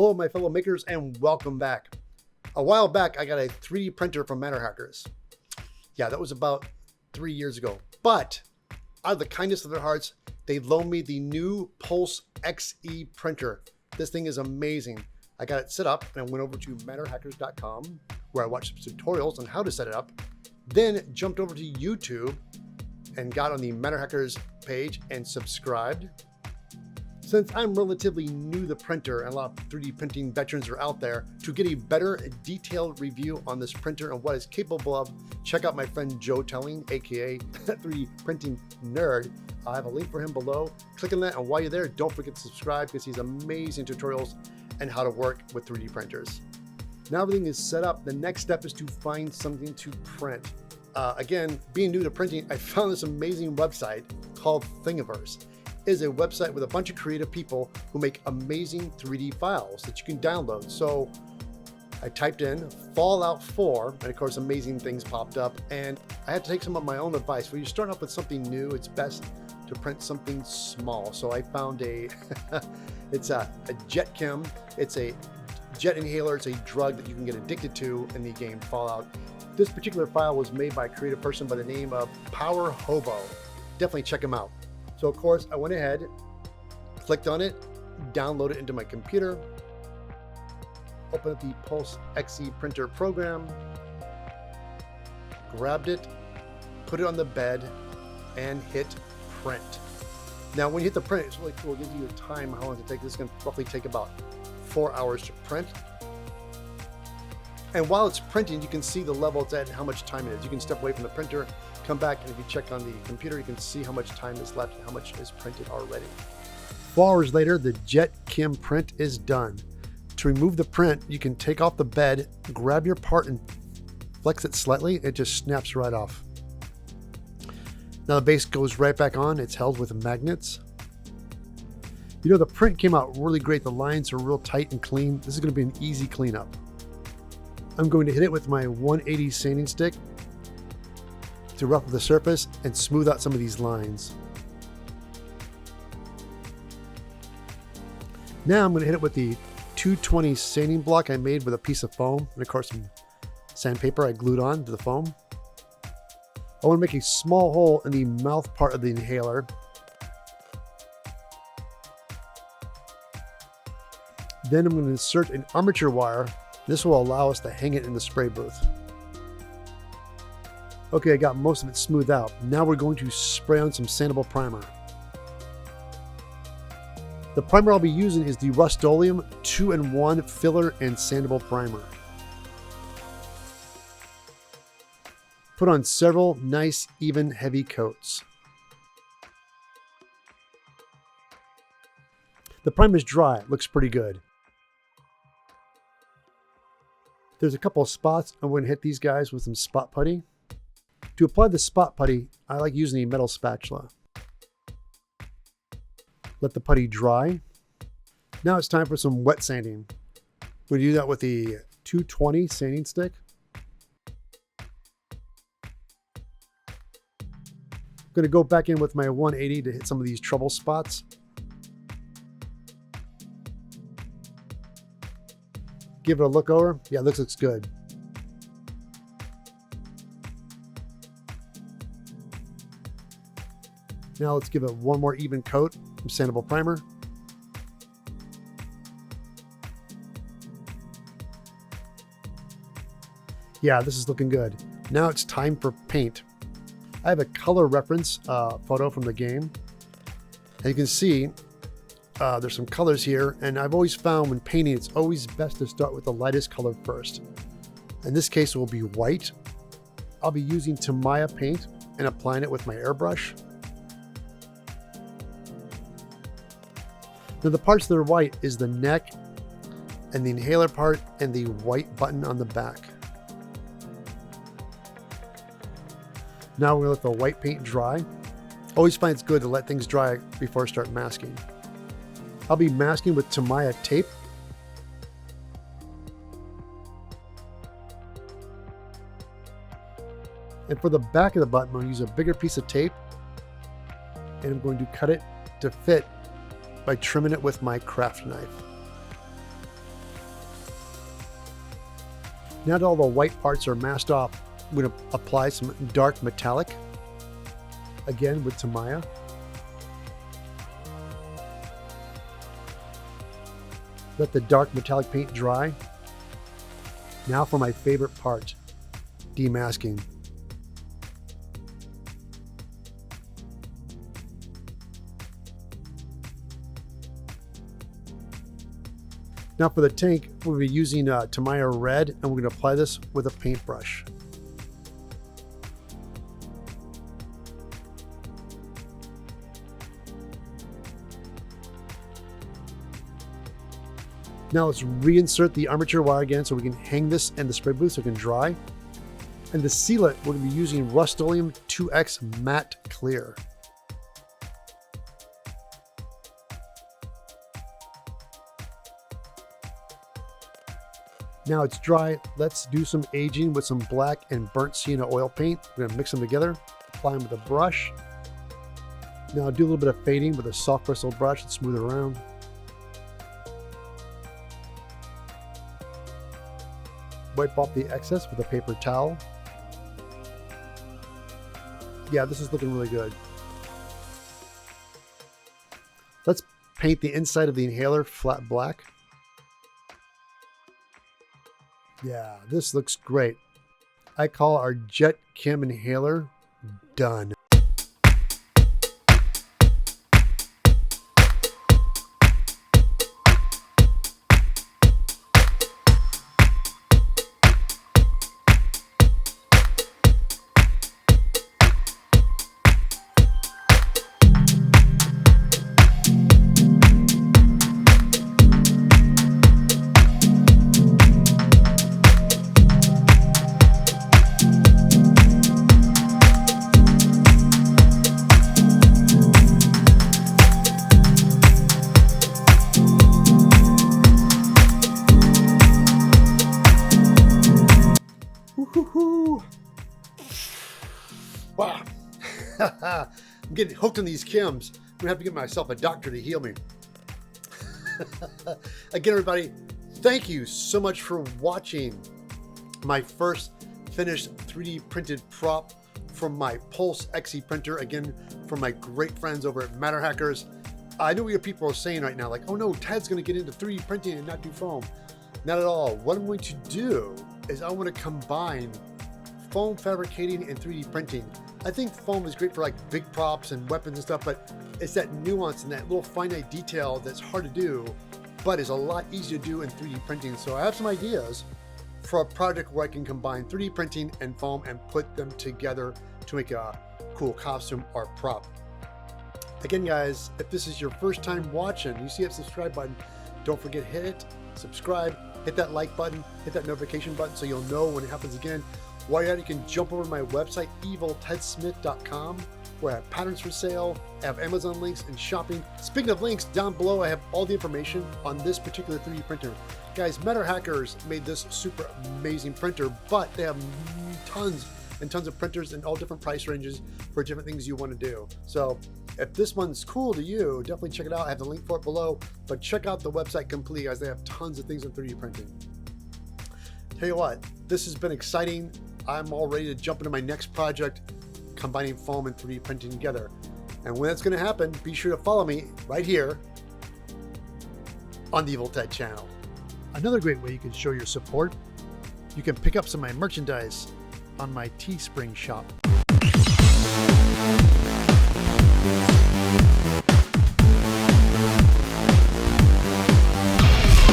Hello, my fellow makers, and welcome back. A while back, I got a 3D printer from Matterhackers. Yeah, that was about 3 years ago. But out of the kindness of their hearts, they loaned me the new Pulse XE printer. This thing is amazing. I got it set up and I went over to Matterhackers.com where I watched some tutorials on how to set it up. Then jumped over to YouTube and got on the Matterhackers page and subscribed. Since I'm relatively new to the printer and a lot of 3D printing veterans are out there, to get a better detailed review on this printer and what it's capable of, check out my friend Joe Telling, aka 3D Printing Nerd. I have a link for him below. Click on that, and while you're there, don't forget to subscribe because he's amazing tutorials and how to work with 3D printers. Now everything is set up, the next step is to find something to print. Again, being new to printing, I found this amazing website called Thingiverse. It is a website with a bunch of creative people who make amazing 3D files that you can download. So I typed in Fallout 4, and of course amazing things popped up, and I had to take some of my own advice. When you're starting off with something new, it's best to print something small. So I found it's a Jet Chem. It's a jet inhaler. It's a drug that you can get addicted to in the game Fallout. This particular file was made by a creative person by the name of Power Hobo. Definitely check him out. So of course I went ahead, clicked on it, downloaded it into my computer, open up the Pulse XE printer program, grabbed it, put it on the bed, and hit print. Now when you hit the print, it's really cool. It gives you a time how long it takes. This is going to roughly take about 4 hours to print. And while it's printing, you can see the level it's at and how much time it is. You can step away from the printer, come back, and if you check on the computer, you can see how much time is left and how much is printed already. 4 hours later, the Jet Chem print is done. To remove the print, you can take off the bed, grab your part and flex it slightly. It just snaps right off. Now the base goes right back on. It's held with magnets. You know, the print came out really great. The lines are real tight and clean. This is going to be an easy cleanup. I'm going to hit it with my 180 sanding stick to rough the surface and smooth out some of these lines. Now I'm going to hit it with the 220 sanding block I made with a piece of foam and of course some sandpaper I glued on to the foam. I want to make a small hole in the mouth part of the inhaler. Then I'm going to insert an armature wire. This will allow us to hang it in the spray booth. Okay, I got most of it smoothed out. Now we're going to spray on some sandable primer. The primer I'll be using is the Rustoleum 2-in-1 filler and sandable primer. Put on several nice, even, heavy coats. The primer is dry. It looks pretty good. There's a couple of spots. I'm going to hit these guys with some spot putty. To apply the spot putty, I like using a metal spatula. Let the putty dry. Now it's time for some wet sanding. We're going to do that with the 220 sanding stick. I'm going to go back in with my 180 to hit some of these trouble spots. Give it a look over. Yeah, this looks good. Now let's give it one more even coat of sandable primer. Yeah, this is looking good. Now it's time for paint. I have a color reference photo from the game. And you can see there's some colors here, and I've always found when painting, it's always best to start with the lightest color first. In this case, it will be white. I'll be using Tamiya paint and applying it with my airbrush. Now the parts that are white is the neck and the inhaler part and the white button on the back. Now we're going to let the white paint dry. Always find it's good to let things dry before I start masking. I'll be masking with Tamiya Tape. And for the back of the button, I'm going to use a bigger piece of tape and I'm going to cut it to fit by trimming it with my craft knife. Now that all the white parts are masked off, I'm going to apply some dark metallic, again with Tamiya. Let the dark metallic paint dry. Now for my favorite part, demasking. Now for the tank, we'll be using Tamiya Red, and we're going to apply this with a paintbrush. Now let's reinsert the armature wire again so we can hang this in the spray booth so it can dry. And to seal it, we're going to be using Rustoleum 2X Matte Clear. Now it's dry, let's do some aging with some black and burnt sienna oil paint. We're going to mix them together, apply them with a brush. Now do a little bit of fading with a soft bristle brush and smooth it around. Wipe off the excess with a paper towel. Yeah, this is looking really good. Let's paint the inside of the inhaler flat black. Yeah, this looks great. I call our Jet Chem inhaler done. Wow. I'm getting hooked on these chems. I'm gonna have to get myself a doctor to heal me. Again, everybody, thank you so much for watching my first finished 3D printed prop from my Pulse XE printer. Again, from my great friends over at Matterhackers. I know what your people are saying right now, like, oh no, Ted's gonna get into 3D printing and not do foam. Not at all. What I'm going to do is I want to combine foam fabricating and 3D printing. I think foam is great for like big props and weapons and stuff, but it's that nuance and that little finite detail that's hard to do, but is a lot easier to do in 3D printing. So I have some ideas for a project where I can combine 3D printing and foam and put them together to make a cool costume or prop. Again, guys, if this is your first time watching, you see that subscribe button, don't forget to hit it, subscribe, hit that like button, hit that notification button so you'll know when it happens again. While you're at it, you can jump over to my website, eviltedsmith.com, where I have patterns for sale, I have Amazon links and shopping. Speaking of links, down below I have all the information on this particular 3D printer. Guys, Matterhackers made this super amazing printer, but they have tons and tons of printers in all different price ranges for different things you want to do. So if this one's cool to you, definitely check it out. I have the link for it below, but check out the website completely, guys. They have tons of things on 3D printing. Tell you what, this has been exciting. I'm all ready to jump into my next project, combining foam and 3D printing together. And when that's going to happen, be sure to follow me right here on the Evil Ted channel. Another great way you can show your support, you can pick up some of my merchandise on my Teespring shop.